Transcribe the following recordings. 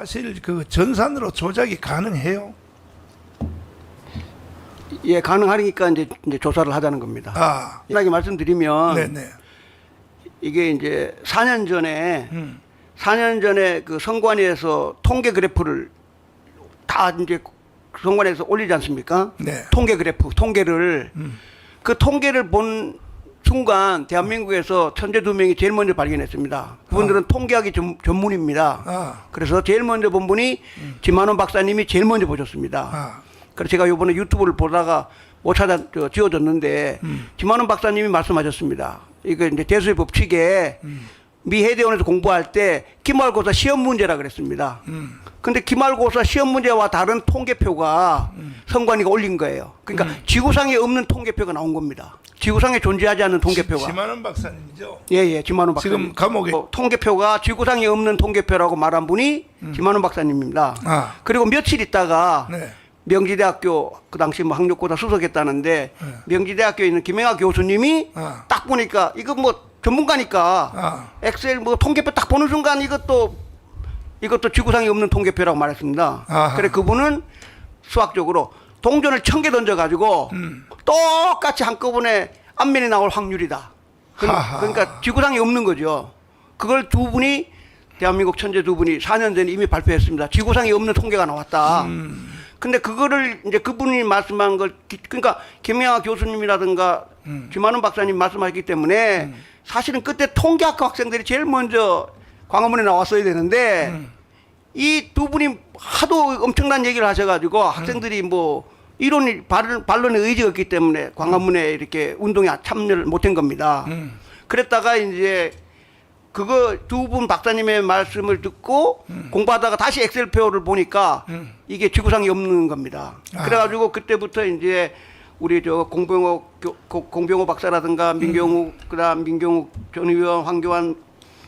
사실 그 전산으로 조작이 가능해요? 예, 가능하니까 이제 조사를 하자는 겁니다. 아, 편하게 말씀드리면 네네. 이게 이제 4년 전에 그 선관위에서 통계 그래프를 다 이제 선관위에서 올리지 않습니까? 네. 통계 그래프, 통계를 그 통계를 본 순간 대한민국에서 천재 두 명이 제일 먼저 발견했습니다. 그분들은 통계학이 전문입니다. 아. 그래서 제일 먼저 본 분이 김한원 박사님이 제일 먼저 보셨습니다. 아. 그래서 제가 이번에 유튜브를 보다가 못 찾아 지워졌는데 김한원 박사님이 말씀하셨습니다. 이거 이제 대수의 법칙에 미 해대원에서 공부할 때 기말고사 시험 문제라 그랬습니다. 근데 기말고사 시험 문제와 다른 통계표가 선관위가 올린 거예요. 그러니까 지구상에 없는 통계표가 나온 겁니다. 지구상에 존재하지 않는 통계표가. 김한원 박사님이죠? 예, 김한원 박사님. 지금 감옥에. 통계표가 지구상에 없는 통계표라고 말한 분이 김한원 박사님입니다. 아. 그리고 며칠 있다가 네. 명지대학교 그 당시 뭐 학력고사 수석했다는데 명지대학교에 있는 김행하 교수님이 아. 딱 보니까 이거 뭐 전문가니까 아. 엑셀 뭐 통계표 딱 보는 순간 이것도 지구상에 없는 통계표라고 말했습니다. 아하. 그래 그분은 수학적으로 동전을 1000개 던져가지고 똑같이 한꺼번에 앞면에 나올 확률이다. 하하. 그러니까 지구상에 없는 거죠. 그걸 두 분이 대한민국 천재 두 분이 4년 전에 이미 발표했습니다. 지구상에 없는 통계가 나왔다. 근데 그거를 이제 그분이 말씀한 걸 그러니까 김영하 교수님이라든가 김한원 박사님 말씀하셨기 때문에 사실은 그때 통계학과 학생들이 제일 먼저 광화문에 나왔어야 되는데 이 두 분이 하도 엄청난 얘기를 하셔가지고 학생들이 뭐 이론이 반론의 의지가 없기 때문에 광화문에 이렇게 운동에 참여를 못한 겁니다. 그랬다가 이제 그거 두 분 박사님의 말씀을 듣고 공부하다가 다시 엑셀표를 보니까 이게 지구상에 없는 겁니다. 그래가지고 그때부터 이제 우리 저 공병호 박사라든가 민경욱 그다음 민경욱 전 의원 황교안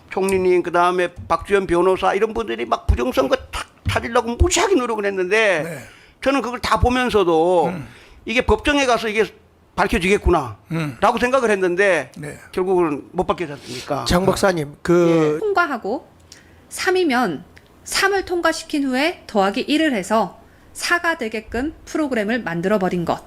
총리님 그다음에 박주현 변호사 이런 분들이 막 부정선거 탁 찾으려고 무지하게 노력을 했는데 네. 저는 그걸 다 보면서도 이게 법정에 가서 이게 밝혀지겠구나 라고 생각을 했는데 네. 결국은 못 밝혀지 않습니까? 장 박사님, 그 통과하고 3이면 3을 통과시킨 후에 더하기 1을 해서 4가 되게끔 프로그램을 만들어버린 것.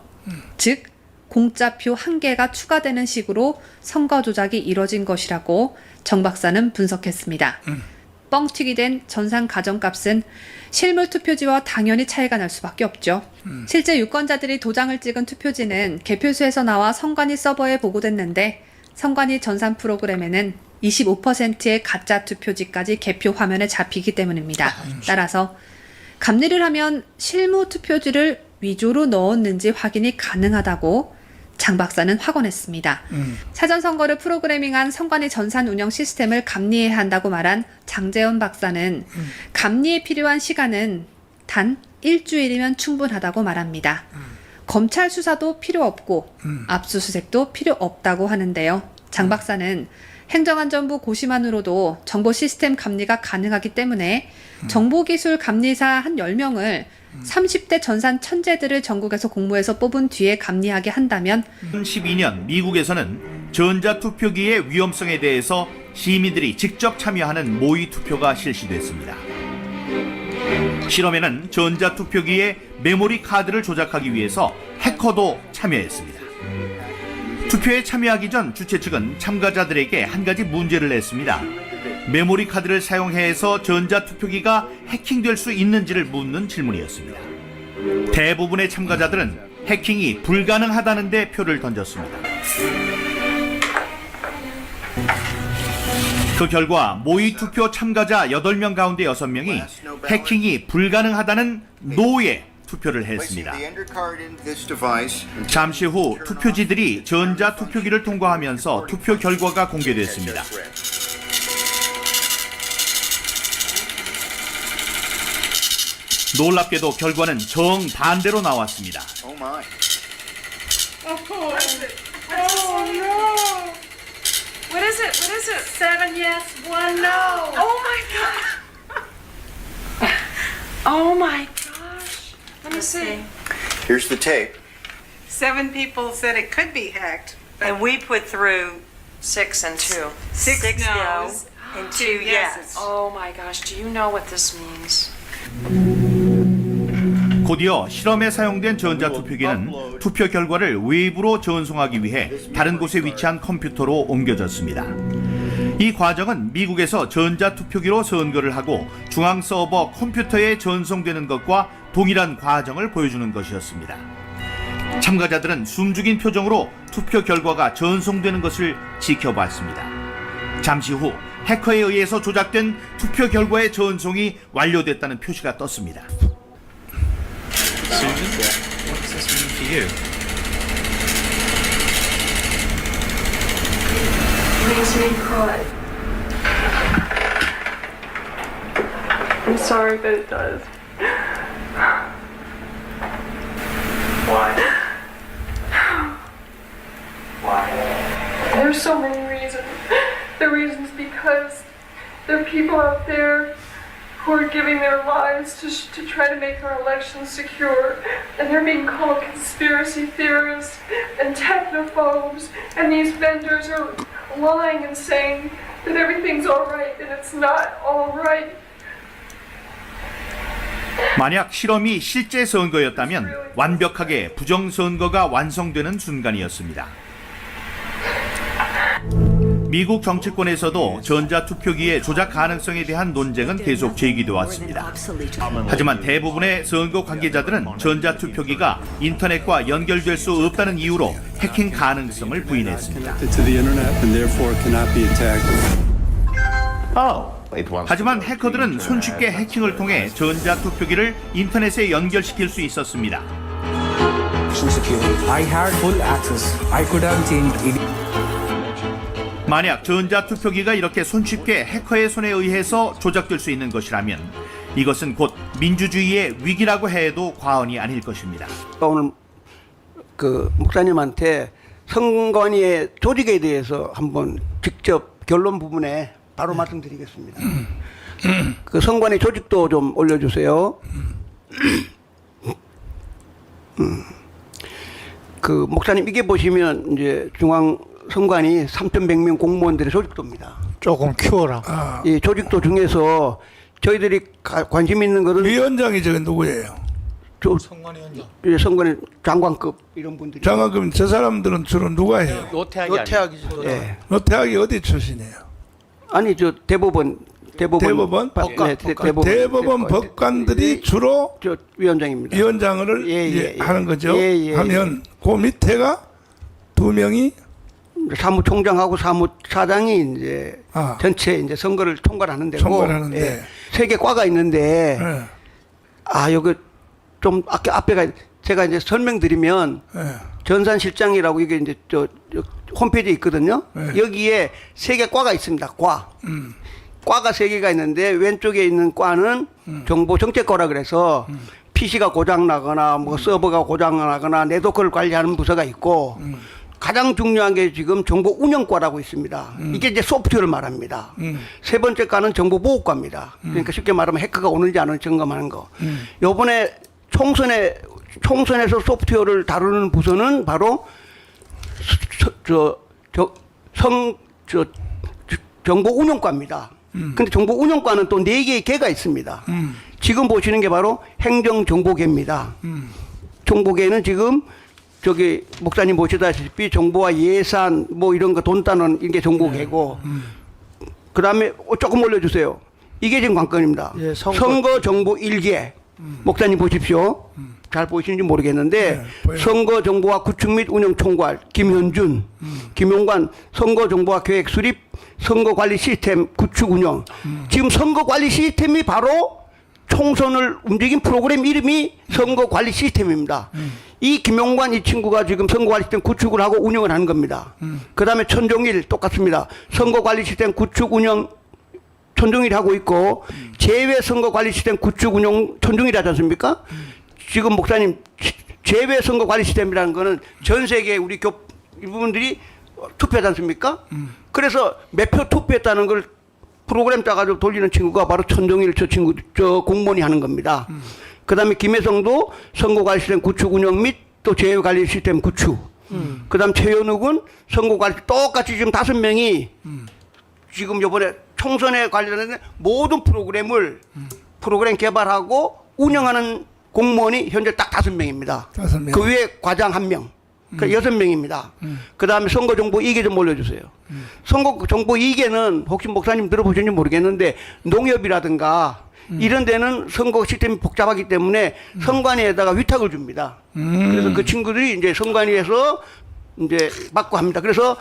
즉 공짜표 1개가 추가되는 식으로 선거 조작이 이뤄진 것이라고 정 박사는 분석했습니다. 뻥튀기 된 전산 가정값은 실물 투표지와 당연히 차이가 날 수밖에 없죠. 실제 유권자들이 도장을 찍은 투표지는 개표소에서 나와 선관위 서버에 보고됐는데 선관위 전산 프로그램에는 25%의 가짜 투표지까지 개표 화면에 잡히기 때문입니다. 따라서 감리를 하면 실무 투표지를 위조로 넣었는지 확인이 가능하다고 장 박사는 확언했습니다. 사전선거를 프로그래밍한 선관위 전산 운영 시스템을 감리해야 한다고 말한 장재원 박사는 감리에 필요한 시간은 단 일주일이면 충분하다고 말합니다. 검찰 수사도 필요 없고 압수수색도 필요 없다고 하는데요. 장 박사는 행정안전부 고시만으로도 정보 시스템 감리가 가능하기 때문에 정보기술 감리사 한 10명을 30대 전산 천재들을 전국에서 공모해서 뽑은 뒤에 감리하게 한다면 2012년 미국에서는 전자투표기의 위험성에 대해서 시민들이 직접 참여하는 모의 투표가 실시됐습니다. 실험에는 전자투표기의 메모리 카드를 조작하기 위해서 해커도 참여했습니다. 투표에 참여하기 전 주최 측은 참가자들에게 한 가지 문제를 냈습니다. 메모리 카드를 사용해서 전자투표기가 해킹될 수 있는지를 묻는 질문이었습니다. 대부분의 참가자들은 해킹이 불가능하다는데 표를 던졌습니다. 그 결과 모의 투표 참가자 8명 가운데 6명이 해킹이 불가능하다는 노에 투표를 했습니다. 잠시 후 투표지들이 전자투표기를 통과하면서 투표 결과가 공개됐습니다. 놀랍게도 결과는 정반대로 나왔습니다. Oh my. Oh no! What is it? What is it? 7 yes, 1 no. Oh my god! Oh my gosh! Let me see. Here's the tape. 7 people said it could be hacked. And we put through 6 and 2. 6 no. no's. And 2 yes. Oh my gosh, do you know what this means? 곧이어 실험에 사용된 전자투표기는 투표 결과를 외부로 전송하기 위해 다른 곳에 위치한 컴퓨터로 옮겨졌습니다. 이 과정은 미국에서 전자투표기로 선거를 하고 중앙 서버 컴퓨터에 전송되는 것과 동일한 과정을 보여주는 것이었습니다. 참가자들은 숨죽인 표정으로 투표 결과가 전송되는 것을 지켜봤습니다. 잠시 후 해커에 의해서 조작된 투표 결과의 전송이 완료됐다는 표시가 떴습니다. Susan, what does this mean for you? Makes me cry. I'm sorry, but it does. Why? Why? There's so many reasons. The reason's because there are people out there who are giving their lives to try to make our elections secure, and they're being called conspiracy theorists and technophobes, and these vendors are lying and saying that everything's all right, and it's not all right. 만약 실험이 실제 선거였다면 완벽하게 부정선거가 완성되는 순간이었습니다. 미국 정치권에서도 전자투표기의 조작 가능성에 대한 논쟁은 계속 제기돼 왔습니다. 하지만 대부분의 선거 관계자들은 전자투표기가 인터넷과 연결될 수 없다는 이유로 해킹 가능성을 부인했습니다. 하지만 해커들은 손쉽게 해킹을 통해 전자투표기를 인터넷에 연결시킬 수 있었습니다. I had full access. I could have changed it. 만약 전자투표기가 이렇게 손쉽게 해커의 손에 의해서 조작될 수 있는 것이라면 이것은 곧 민주주의의 위기라고 해도 과언이 아닐 것입니다. 오늘 그 목사님한테 선관위의 조직에 대해서 한번 직접 결론 부분에 바로 말씀드리겠습니다. 그 선관위 조직도 좀 올려주세요. 그 목사님 이게 보시면 이제 중앙 선관위 3,100명 공무원들의 조직도입니다. 조금 키워라. 이 조직도 중에서 저희들이 관심 있는 것은 위원장이 저게 누구예요? 선관위 장관급 이런 분들이. 장관급 저 사람들은 주로 누가 해요? 노태학이죠. 예. 노태학이 어디 출신이에요? 아니 저 대법원 대법원? 대법원 법관들이 주로 저 위원장입니다. 위원장을 예. 하는 거죠. 예. 하면 그 밑에가 2명이 사무총장하고 사무차장이 이제 전체 이제 선거를 총괄하는 데고. 총괄하는데. 예. 3개 과가 있는데 여기 좀 앞에가 제가 이제 설명드리면 전산실장이라고 이게 이제 저 홈페이지에 있거든요. 여기에 3개 과가 있습니다. 과가 3개가 있는데 왼쪽에 있는 과는 정보정책과라 그래서 PC가 고장나거나 뭐 서버가 고장나거나 네트워크를 관리하는 부서가 있고 가장 중요한 게 지금 정보운영과라고 있습니다. 이게 이제 소프트웨어를 말합니다. 3번째 과는 정보보호과입니다. 그러니까 쉽게 말하면 해커가 오는지 안 오는지 점검하는 거. 요번에 총선에서 소프트웨어를 다루는 부서는 바로 정보운영과입니다. 근데 정보운영과는 또 4개의 개가 있습니다. 지금 보시는 게 바로 행정정보계입니다. 정보계는 지금 저기 목사님 보시다시피 정보와 예산 뭐 이런 거 돈 따는 이게 정보계고 그 다음에 조금 올려주세요. 이게 지금 관건입니다. 예, 선거 정보 1개 목사님 보십시오. 잘 보시는지 모르겠는데 선거 정보와 구축 및 운영 총괄 김현준, 김용관 선거 정보와 계획 수립 선거 관리 시스템 구축 운영. 지금 선거 관리 시스템이 바로 총선을 움직인 프로그램 이름이 선거 관리 시스템입니다. 이 김용관 이 친구가 지금 선거 관리 시스템 구축을 하고 운영을 하는 겁니다. 그 다음에 천종일 똑같습니다. 선거 관리 시스템 구축 운영 천종일 하고 있고 제외 선거 관리 시스템 구축 운영 천종일 하지 않습니까? 지금 목사님 제외 선거 관리 시스템이라는 거는 전 세계 우리 이분들이 투표하지 않습니까? 그래서 몇 표 투표했다는 걸 프로그램 짜가지고 돌리는 친구가 바로 천종일 저 공무원이 하는 겁니다. 그 다음에 김혜성도 선거관리 시스템 구축 운영 및 또 제외관리 시스템 구축. 그 다음 최현욱은 선거관리 똑같이 지금 5명이 지금 요번에 총선에 관련된 모든 프로그램을 프로그램 개발하고 운영하는 공무원이 현재 딱 5명입니다. 5명. 그 외에 과장 1명. 그러니까 6명입니다. 그 다음에 선거정보 2개 좀 올려주세요. 선거정보 2개는 혹시 목사님 들어보셨는지 모르겠는데 농협이라든가 이런 데는 선거 시스템이 복잡하기 때문에 선관위에다가 위탁을 줍니다. 그래서 그 친구들이 이제 선관위에서 이제 받고 합니다. 그래서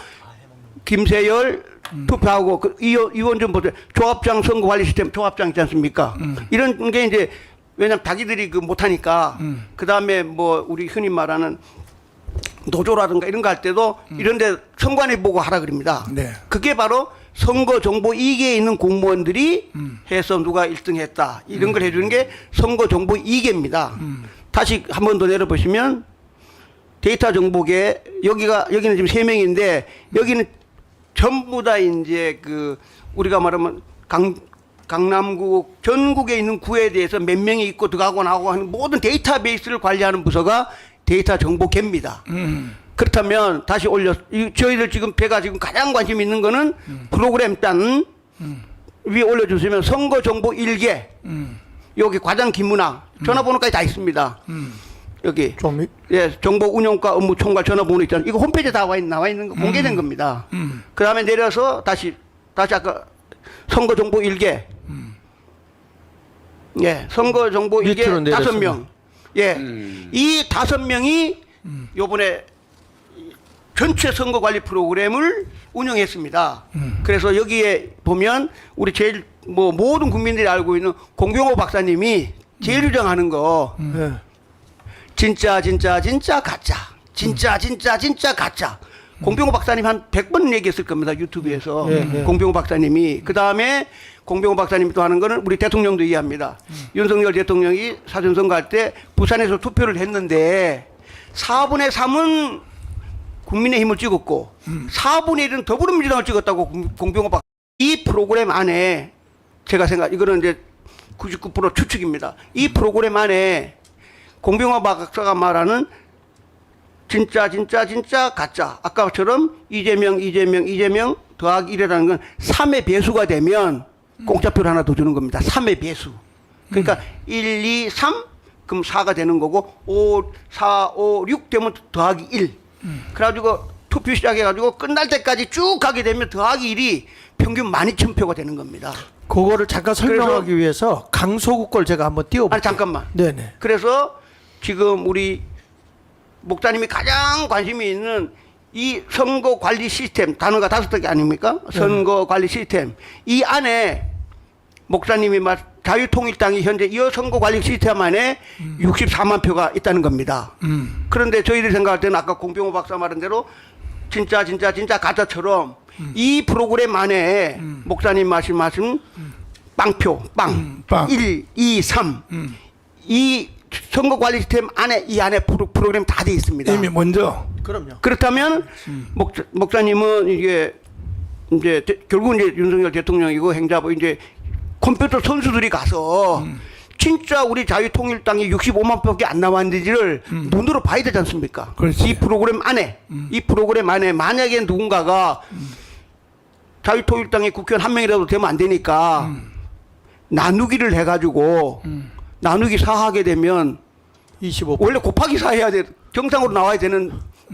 김세열 투표하고 그 의원 좀 보세요. 조합장 선거관리 시스템 조합장 있지 않습니까? 이런 게 이제 왜냐면 자기들이 그 못하니까 그 다음에 뭐 우리 흔히 말하는 노조라든가 이런 거 할 때도 이런데 선관위 보고 하라 그럽니다. 네. 그게 바로 선거 정보 2개에 있는 공무원들이 해서 누가 1등 했다 이런 걸 해주는 게 선거 정보 2개입니다. 다시 한 번 더 내려보시면 데이터 정보계 여기는 지금 3명인데 여기는 전부 다 이제 그 우리가 말하면 강남구 전국에 있는 구에 대해서 몇 명이 있고 들어가고 나오고 하는 모든 데이터베이스를 관리하는 부서가 데이터 정보계입니다. 그렇다면 다시 저희들 지금 제가 지금 가장 관심 있는 거는 프로그램 단 위에 올려주시면 선거 정보 1개 여기 과장 김문아 전화번호까지 다 있습니다. 여기 예 정보 운영과 업무 총괄 전화번호 있잖아요. 이거 홈페이지에 다 나와 있는 거 공개된 겁니다. 그 다음에 내려서 다시 아까 선거 정보 1개 예 선거 정보 1개 5명 예 이 5명이 요번에 전체 선거관리 프로그램을 운영했습니다. 그래서 여기에 보면 우리 제일 뭐 모든 국민들이 알고 있는 공병호 박사님이 제일 주장하는 거 진짜 가짜 진짜 가짜 공병호 박사님 한 100번 얘기했을 겁니다. 유튜브에서 공병호 박사님이 그 다음에 공병호 박사님이 또 하는 거는 우리 대통령도 이해합니다. 윤석열 대통령이 사전선거할 때 부산에서 투표를 했는데 4분의 3은 국민의힘을 찍었고 4분의 1은 더불어민주당을 찍었다고 공병호 박사. 이 프로그램 안에 제가 이거는 이제 99% 추측입니다. 이 프로그램 안에 공병호 박사가 말하는 진짜 가짜 아까처럼 이재명 더하기 1이라는 건 3의 배수가 되면 공짜표를 하나 더 주는 겁니다. 3의 배수. 그러니까 1, 2, 3 그럼 4가 되는 거고 5, 4, 5, 6 되면 더하기 1. 그래가지고 투표 시작해가지고 끝날 때까지 쭉 가게 되면 더하기 1이 평균 12,000표가 되는 겁니다. 그거를 잠깐 설명하기 위해서 강소국 걸 제가 한번 띄워볼게요. 아니 잠깐만. 네네. 그래서 지금 우리 목사님이 가장 관심이 있는 이 선거관리 시스템 단어가 5개 아닙니까? 선거관리 시스템 이 안에 목사님이 자유통일당이 현재 이 선거관리 시스템 안에 64만 표가 있다는 겁니다. 그런데 저희들이 생각할 때는 아까 공병호 박사 말한 대로 진짜 가짜처럼 이 프로그램 안에 목사님 말씀하신 빵표 1, 2, 3 이 선거관리 시스템 안에 이 안에 프로그램 다 돼 있습니다. 이미 먼저 그럼요. 그렇다면 목사님은 이게 이제 결국 이제 윤석열 대통령이고 행자부 이제 컴퓨터 선수들이 가서 진짜 우리 자유통일당이 65만 표밖에 안 나왔는지를 눈으로 봐야 되지 않습니까? 그렇지. 이 프로그램 안에 만약에 누군가가 자유통일당의 국회의원 한 명이라도 되면 안 되니까 나누기를 해가지고 나누기 4 하게 되면 25. 원래 곱하기 4 해야 돼. 정상으로 나와야 되는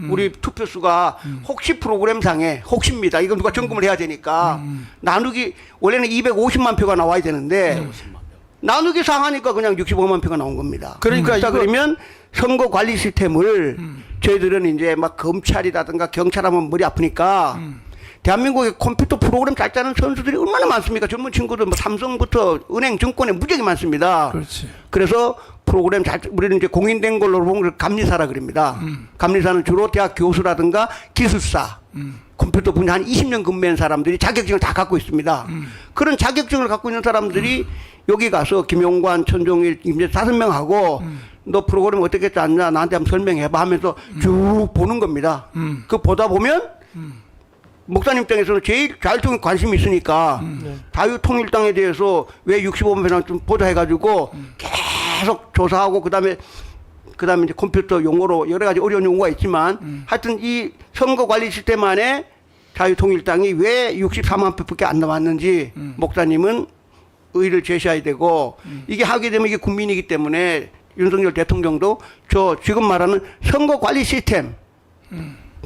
우리 투표수가 혹시 프로그램상에 혹시입니다. 이건 누가 점검을 해야 되니까 나누기 원래는 250만 표가 나와야 되는데 나누기 4 하니까 그냥 65만 표가 나온 겁니다. 그러니까 그러면 선거 관리 시스템을 저희들은 이제 막 검찰이라든가 경찰하면 머리 아프니까 대한민국의 컴퓨터 프로그램 잘 짜는 선수들이 얼마나 많습니까? 전문 친구들 뭐 삼성부터 은행, 증권에 무지하게 많습니다. 그렇지. 그래서 프로그램 우리는 이제 공인된 걸로 보면 걸 감리사라 그럽니다. 감리사는 주로 대학 교수라든가 기술사, 컴퓨터 분야 한 20년 근무한 사람들이 자격증을 다 갖고 있습니다. 그런 자격증을 갖고 있는 사람들이 여기 가서 김용관, 천종일, 이제 5명하고 너 프로그램 어떻게 짰냐 나한테 한번 설명해봐 하면서 쭉 보는 겁니다. 그 보다 보면 목사님 입장에서는 제일 자유통일 관심이 있으니까 자유통일당에 대해서 왜 65만 표나 좀 보자 해가지고 계속 조사하고 그다음에 이제 컴퓨터 용어로 여러 가지 어려운 용어가 있지만 하여튼 이 선거 관리 시스템 안에 자유통일당이 왜 64만 표밖에 안 나왔는지 목사님은 의의를 제시해야 되고 이게 하게 되면 이게 국민이기 때문에 윤석열 대통령도 저 지금 말하는 선거 관리 시스템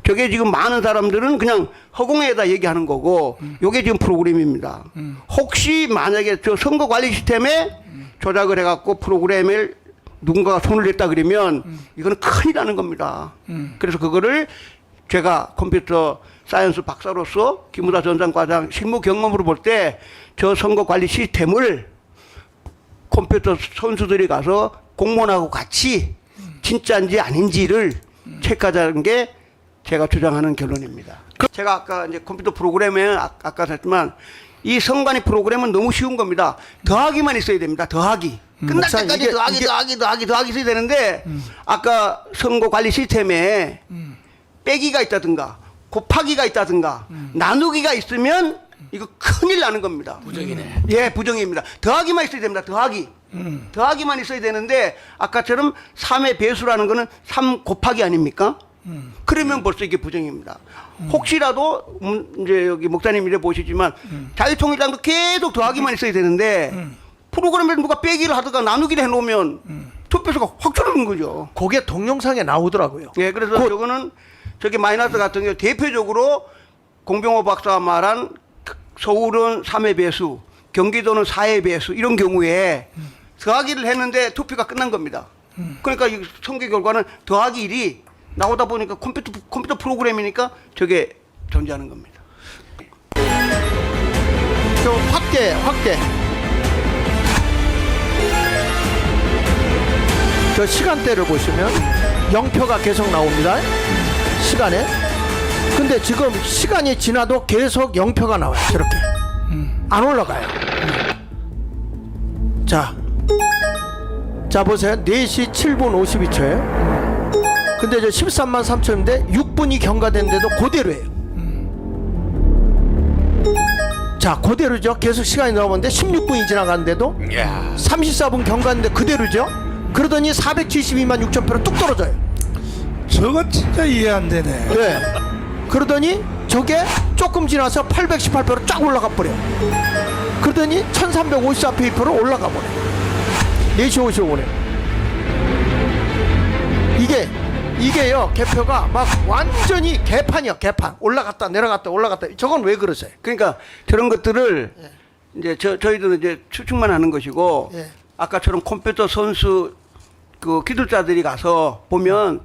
저게 지금 많은 사람들은 그냥 허공에다 얘기하는 거고 요게 지금 프로그램입니다. 혹시 만약에 저 선거 관리 시스템에 조작을 해갖고 프로그램을 누군가가 손을 냈다 그러면 이거는 큰일 나는 겁니다. 그래서 그거를 제가 컴퓨터 사이언스 박사로서 김우다 전산과장 실무 경험으로 볼 때 저 선거 관리 시스템을 컴퓨터 선수들이 가서 공무원하고 같이 진짜인지 아닌지를 체크하자는 게 제가 주장하는 결론입니다. 제가 아까 이제 컴퓨터 프로그램에 아까 했지만 이 선관위 프로그램은 너무 쉬운 겁니다. 더하기만 있어야 됩니다. 더하기. 끝날 때까지 더하기 있어야 되는데 아까 선거 관리 시스템에 빼기가 있다든가 곱하기가 있다든가 나누기가 있으면 이거 큰일 나는 겁니다. 부정이네. 예, 부정입니다. 더하기만 있어야 됩니다. 더하기만 있어야 되는데 아까처럼 3의 배수라는 거는 3 곱하기 아닙니까? 그러면 벌써 이게 부정입니다. 혹시라도 이제 여기 목사님 이래 보시지만 자유통일당도 계속 더하기만 있어야 되는데 프로그램에 누가 빼기를 하다가 나누기를 해놓으면 투표수가 확 줄어드는 거죠. 그게 동영상에 나오더라고요. 예, 그래서 저거는 저기 마이너스 같은 경우 대표적으로 공병호 박사가 말한 서울은 3의 배수, 경기도는 4의 배수 이런 경우에 더하기를 했는데 투표가 끝난 겁니다. 그러니까 이 선거 결과는 더하기 1이 나오다 보니까 컴퓨터 프로그램이니까 저게 존재하는 겁니다. 좀 확대. 저 시간대를 보시면 0표가 계속 나옵니다. 시간에. 근데 지금 시간이 지나도 계속 0표가 나와요. 저렇게. 안 올라가요. 자 보세요. 4시 7분 52초에. 근데 저 13만 3천인데 6분이 경과됐는데도 그대로예요. 자, 그대로죠. 계속 시간이 넘었는데 16분이 지나갔는데도 34분 경과했는데 그대로죠. 그러더니 472만 6천 표로 뚝 떨어져요. 저거 진짜 이해 안 되네. 네. 그러더니 저게 조금 지나서 818표로 쫙 올라가 버려. 그러더니 1354표로 올라가 버려. 4시 55분에. 이게요, 개표가 막 완전히 개판이야, 개판. 올라갔다 내려갔다. 저건 왜 그러세요? 그러니까 저런 것들을 이제 저희들은 이제 추측만 하는 것이고 예. 아까처럼 컴퓨터 선수 그 기술자들이 가서 보면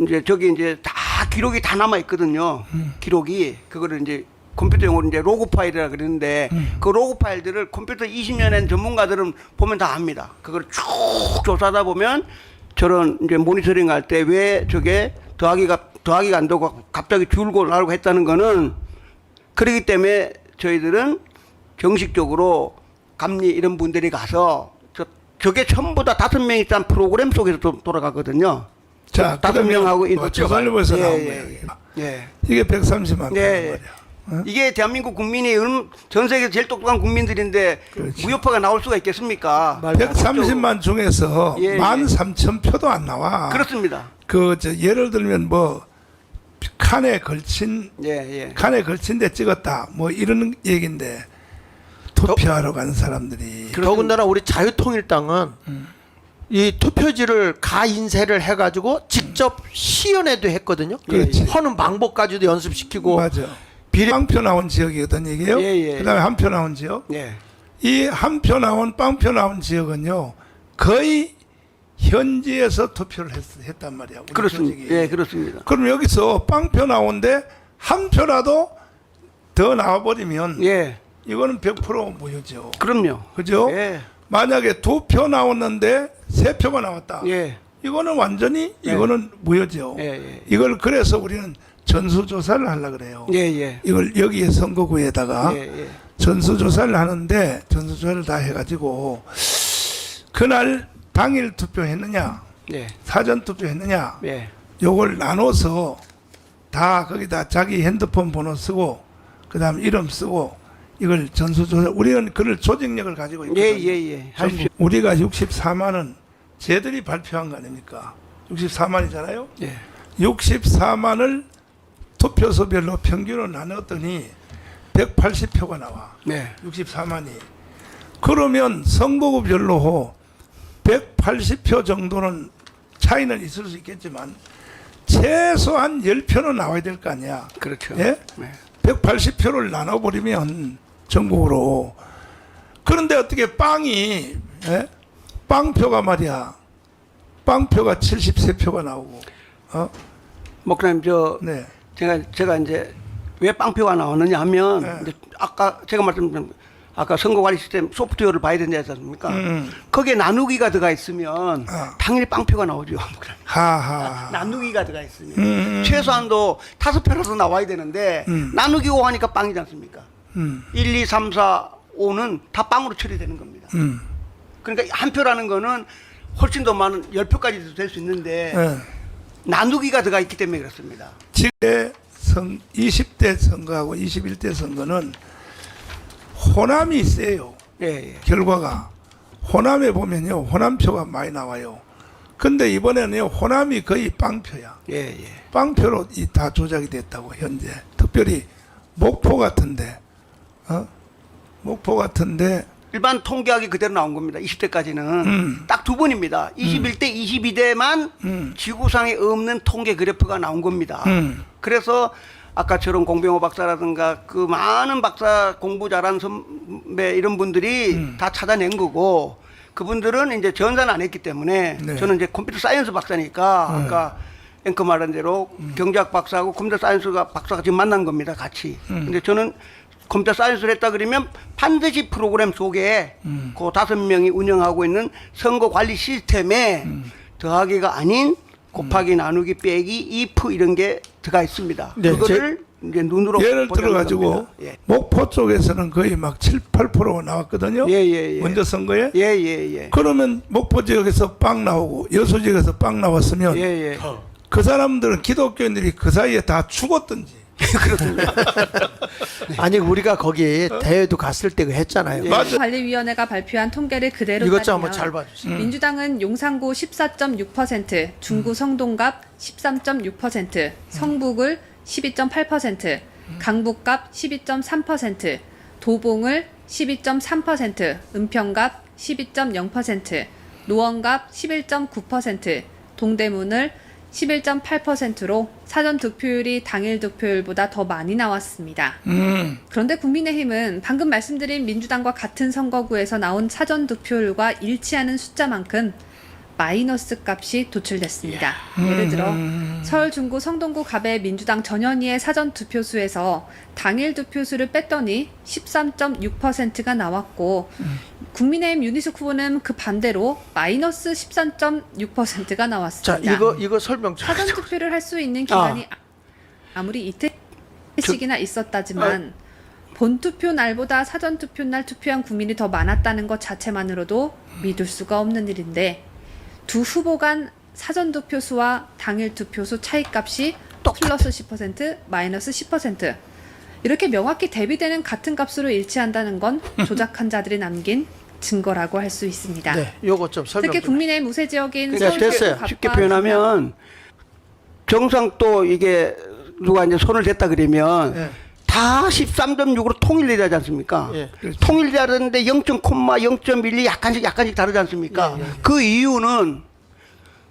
이제 저기 이제 다 기록이 다 남아 있거든요. 기록이 그거를 이제 컴퓨터 용어로 이제 로그 파일이라 그러는데 그 로그 파일들을 컴퓨터 20년 한 전문가들은 보면 다 압니다. 그걸 쭉 조사하다 보면 저런 이제 모니터링 할 때 왜 저게 더하기가 안 되고 갑자기 줄고 나오고 했다는 거는 그렇기 때문에 저희들은 정식적으로 감리 이런 분들이 가서 저게 전부 다 5명이 짠 프로그램 속에서 돌아가거든요. 자, 5명하고 조선일보에서 나온 거예요. 예. 이게 130만 표 예. 말이야. 어? 이게 대한민국 국민이 전 세계 제일 똑똑한 국민들인데 그렇지. 무효파가 나올 수가 있겠습니까? 130만 중에서 예, 13,000표도 안 나와. 그렇습니다. 예를 들면 뭐 칸에 걸친 예. 칸에 걸친 데 찍었다 뭐 이런 얘기인데 투표하러 간 사람들이 더군다나 우리 자유통일당은 이 투표지를 가인쇄를 해가지고 직접 시연회도 했거든요. 그렇지. 하는 방법까지도 연습시키고. 맞아. 빵표 나온 지역이 어떤 얘기예요? 예. 그다음에 한 표 나온 지역. 예. 이 한 표 나온 빵표 나온 지역은요 거의 현지에서 투표를 했단 말이야. 우리 그렇습니다. 조직이. 예, 그렇습니다. 그럼 여기서 빵표 나온데 한 표라도 더 나와버리면 예. 이거는 100% 무효죠. 그럼요. 그죠? 예. 만약에 2표 나왔는데 3표가 나왔다. 예. 이거는 완전히 이거는 무효죠. 예. 이걸 그래서 우리는 전수조사를 하려고 그래요. 예. 이걸 여기에 선거구에다가 예. 전수조사를 하는데 전수조사를 다 해가지고 그날 당일 투표했느냐 예. 사전 투표했느냐 예. 요걸 나눠서 다 거기다 자기 핸드폰 번호 쓰고 그 다음 이름 쓰고 이걸 전수조사 우리는 그럴 조직력을 가지고 있거든요. 예. 우리가 64만은 쟤들이 발표한 거 아닙니까? 64만이잖아요. 예. 64만을 투표소별로 평균을 나눴더니 180표가 나와. 네. 64만이. 그러면 선거구별로 180표 정도는 차이는 있을 수 있겠지만 최소한 10표는 나와야 될 거 아니야. 그렇죠. 예? 네. 180표를 나눠버리면 전국으로. 그런데 어떻게 빵이, 예? 빵표가 말이야. 빵표가 73표가 나오고. 목사님, 네. 제가 이제 왜 빵표가 나오느냐 하면 네. 이제 아까 제가 말씀드린 아까 선거관리 시스템 소프트웨어를 봐야 된지 않습니까? 거기에 나누기가 들어가 있으면 당연히 빵표가 나오죠. 하하. 나누기가 들어가 있으면 최소한도 5표라도 나와야 되는데 나누기 5 하니까 빵이지 않습니까? 1, 2, 3, 4, 5는 다 빵으로 처리되는 겁니다. 그러니까 한 표라는 거는 훨씬 더 많은 10표까지도 될 수 있는데 네. 나누기가 들어가 있기 때문에 그렇습니다. 지금 20대 선거하고 21대 선거는 호남이 세요. 예, 예. 결과가. 호남에 보면요. 호남표가 많이 나와요. 근데 이번에는요. 호남이 거의 빵표야. 예, 예. 빵표로 다 조작이 됐다고 현재. 특별히 목포 같은데. 목포 같은데 일반 통계학이 그대로 나온 겁니다. 20대까지는 딱 두 번입니다. 21대, 22대만 지구상에 없는 통계 그래프가 나온 겁니다. 그래서 아까처럼 공병호 박사라든가 그 많은 박사 공부 잘한 선배 이런 분들이 다 찾아낸 거고 그분들은 이제 전사는 안 했기 때문에 네. 저는 이제 컴퓨터 사이언스 박사니까 아까 앵커 말한 대로 경제학 박사하고 컴퓨터 사이언스 박사가 지금 만난 겁니다. 같이. 근데 저는 컴퓨터 사이언스를 했다 그러면 반드시 프로그램 속에 그 5명이 운영하고 있는 선거 관리 시스템에 더하기가 아닌 곱하기 나누기 빼기 if 이런 게 들어가 있습니다. 네, 그거를 이제 눈으로 예를 보자는 들어 가지고 겁니다. 예. 목포 쪽에서는 거의 막 7, 8% 나왔거든요. 예, 예, 예. 먼저 선거에. 예, 예, 예. 그러면 목포 지역에서 빵 나오고 여수 지역에서 빵 나왔으면 예, 예. 그 사람들은 기독교인들이 그 사이에 다 죽었던지. 아니 우리가 거기 대회도 갔을 때 했잖아요. 맞아. 관리위원회가 발표한 통계를 그대로 이것 좀 따르면 한번 잘 봐주세요. 민주당은 용산구 14.6%, 중구 성동갑 13.6%, 성북을 12.8%, 강북갑 12.3%, 도봉을 12.3%, 은평갑 12.0%, 노원갑 11.9%, 동대문을 11.8%로 사전 득표율이 당일 득표율보다 더 많이 나왔습니다. 그런데 국민의힘은 방금 말씀드린 민주당과 같은 선거구에서 나온 사전 득표율과 일치하는 숫자만큼 마이너스 값이 도출됐습니다. 예를 들어 서울 중구 성동구 갑의 민주당 전현희의 사전 투표수에서 당일 투표수를 뺐더니 13.6%가 나왔고 국민의힘 윤희숙 후보는 그 반대로 마이너스 13.6%가 자 나왔습니다. 이거 설명 좀. 사전 투표를 할 수 있는 기간이 아무리 이틀씩이나 있었다지만 본 투표 날보다 사전 투표 날 투표한 국민이 더 많았다는 것 자체만으로도 믿을 수가 없는 일인데 두 후보 간 사전 투표수와 당일 투표수 차이값이 플러스 10%, 마이너스 10%. 이렇게 명확히 대비되는 같은 값으로 일치한다는 건 조작한 자들이 남긴 증거라고 할 수 있습니다. 네, 요거 좀 설명. 특히 좀. 국민의 무세 지역인 그러니까 서울 됐어요. 중구 쉽게 갑과 표현하면 정상 또 이게 누가 이제 손을 댔다 그러면 예. 다 13.6으로 통일되지 않지 않습니까? 예. 통일되는데 0.1, 약간씩 다르지 않습니까? 그 이유는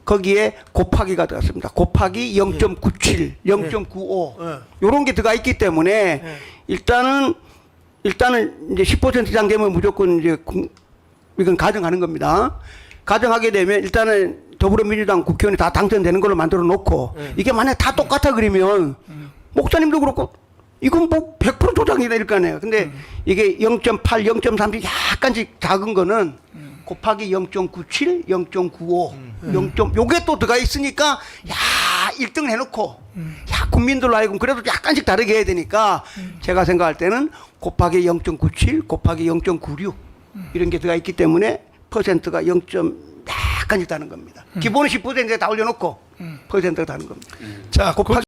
거기에 곱하기가 들어갔습니다. 곱하기 0.97, 0.95 요런 게 들어가 있기 때문에 일단은 이제 10% 이상 되면 무조건 이제 이건 가정하는 겁니다. 가정하게 되면 일단은 더불어민주당 국회의원이 다 당선되는 걸로 만들어 놓고 이게 만약 다 똑같아 그러면 목사님도 그렇고 이건 뭐 100% 조작이 될 거 아니에요. 근데 이게 0.8, 0.3 약간씩 작은 거는 곱하기 0.97, 0.95, 요게 또 들어가 있으니까 야 1등 해놓고 야 국민들로 하여금 그래도 약간씩 다르게 해야 되니까 제가 생각할 때는 곱하기 0.97, 곱하기 0.96 이런 게 들어가 있기 때문에 퍼센트가 0. 약간씩 다는 겁니다. 기본은 10%에 다 올려놓고 퍼센트가 다는 겁니다. 자, 곱하기